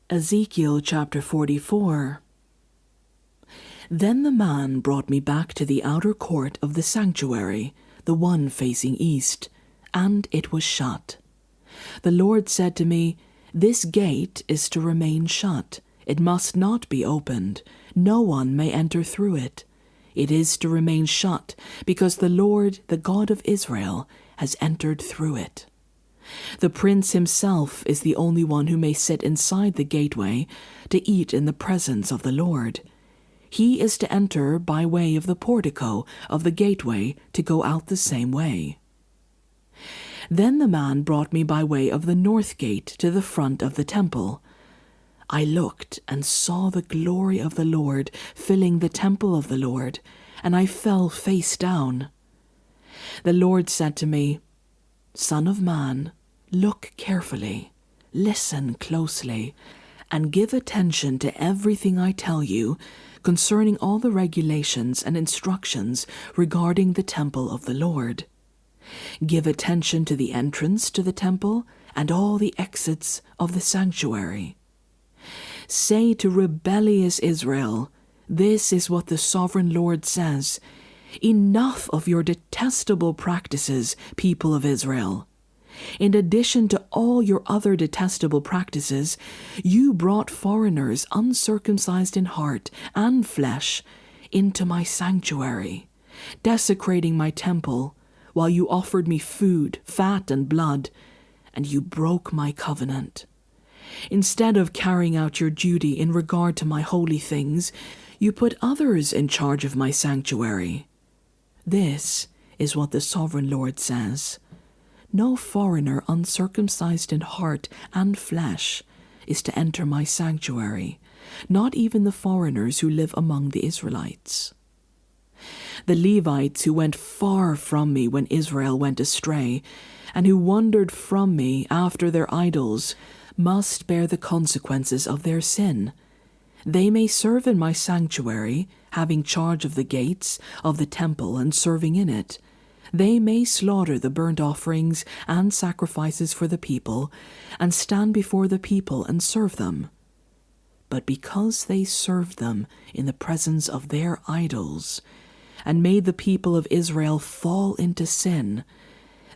Ezekiel chapter 44. Then the man brought me back to the outer court of the sanctuary, the one facing east, and it was shut. The Lord said to me, "This gate is to remain shut. It must not be opened. No one may enter through it. It is to remain shut, because the Lord, the God of Israel, has entered through it. The prince himself is the only one who may sit inside the gateway to eat in the presence of the Lord. He is to enter by way of the portico of the gateway to go out the same way." Then the man brought me by way of the north gate to the front of the temple. I looked and saw the glory of the Lord filling the temple of the Lord, and I fell face down. The Lord said to me, "Son of man, look carefully, listen closely, and give attention to everything I tell you concerning all the regulations and instructions regarding the temple of the Lord. Give attention to the entrance to the temple and all the exits of the sanctuary. Say to rebellious Israel, 'This is what the sovereign Lord says. Enough of your detestable practices, people of Israel. In addition to all your other detestable practices, you brought foreigners uncircumcised in heart and flesh into my sanctuary, desecrating my temple, while you offered me food, fat, and blood, and you broke my covenant. Instead of carrying out your duty in regard to my holy things, you put others in charge of my sanctuary. This is what the sovereign Lord says. No foreigner uncircumcised in heart and flesh is to enter my sanctuary, not even the foreigners who live among the Israelites. The Levites who went far from me when Israel went astray, and who wandered from me after their idols, must bear the consequences of their sin. They may serve in my sanctuary, having charge of the gates of the temple and serving in it. They may slaughter the burnt offerings and sacrifices for the people, and stand before the people and serve them. But because they served them in the presence of their idols, and made the people of Israel fall into sin,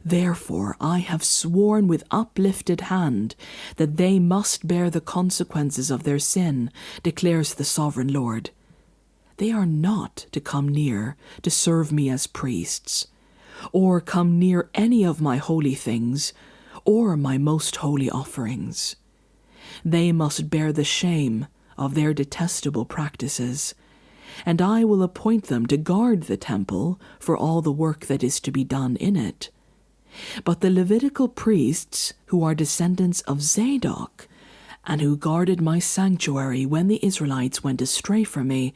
therefore I have sworn with uplifted hand that they must bear the consequences of their sin, declares the sovereign Lord. They are not to come near to serve me as priests, or come near any of my holy things, or my most holy offerings. They must bear the shame of their detestable practices, and I will appoint them to guard the temple for all the work that is to be done in it. But the Levitical priests, who are descendants of Zadok, and who guarded my sanctuary when the Israelites went astray from me,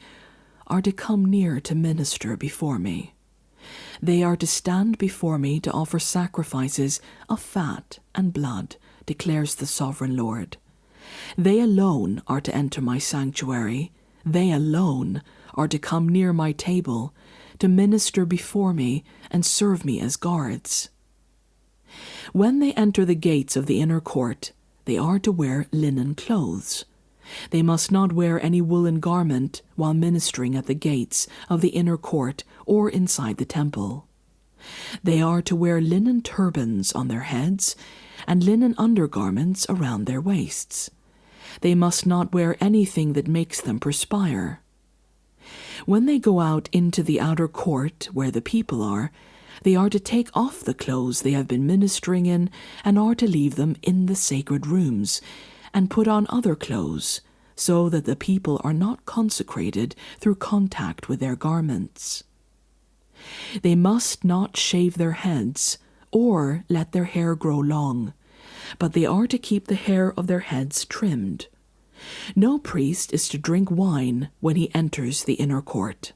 are to come near to minister before me. They are to stand before me to offer sacrifices of fat and blood, declares the sovereign Lord. They alone are to enter my sanctuary. They alone are to come near my table, to minister before me and serve me as guards. When they enter the gates of the inner court, they are to wear linen clothes. They must not wear any woolen garment while ministering at the gates of the inner court or inside the temple. They are to wear linen turbans on their heads and linen undergarments around their waists. They must not wear anything that makes them perspire. When they go out into the outer court where the people are, they are to take off the clothes they have been ministering in and are to leave them in the sacred rooms, and put on other clothes, so that the people are not consecrated through contact with their garments. They must not shave their heads or let their hair grow long, but they are to keep the hair of their heads trimmed. No priest is to drink wine when he enters the inner court.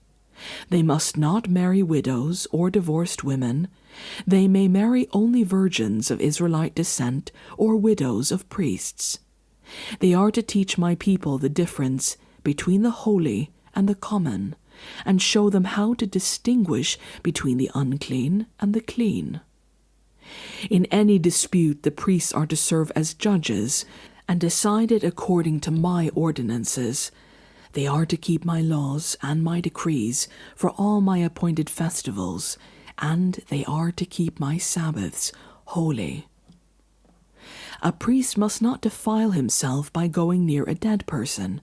They must not marry widows or divorced women. They may marry only virgins of Israelite descent or widows of priests. They are to teach my people the difference between the holy and the common, and show them how to distinguish between the unclean and the clean. In any dispute, the priests are to serve as judges and decide it according to my ordinances. They are to keep my laws and my decrees for all my appointed festivals, and they are to keep my Sabbaths holy. A priest must not defile himself by going near a dead person.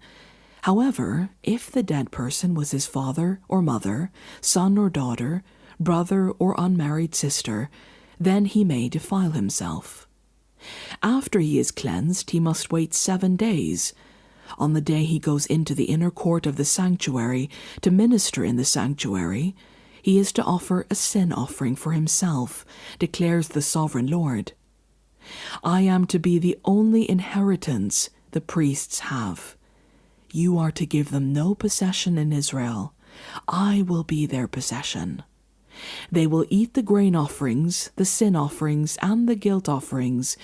However, if the dead person was his father or mother, son or daughter, brother or unmarried sister, then he may defile himself. After he is cleansed, he must wait 7 days. On the day he goes into the inner court of the sanctuary to minister in the sanctuary, he is to offer a sin offering for himself, declares the sovereign Lord. I am to be the only inheritance the priests have. You are to give them no possession in Israel. I will be their possession. They will eat the grain offerings, the sin offerings, and the guilt offerings,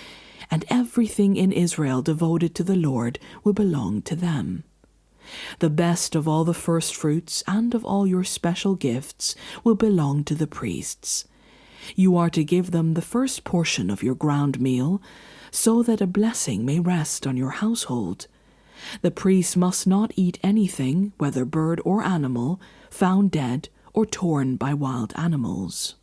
and everything in Israel devoted to the Lord will belong to them. The best of all the firstfruits and of all your special gifts will belong to the priests. You are to give them the first portion of your ground meal, so that a blessing may rest on your household. The priest must not eat anything, whether bird or animal, found dead or torn by wild animals.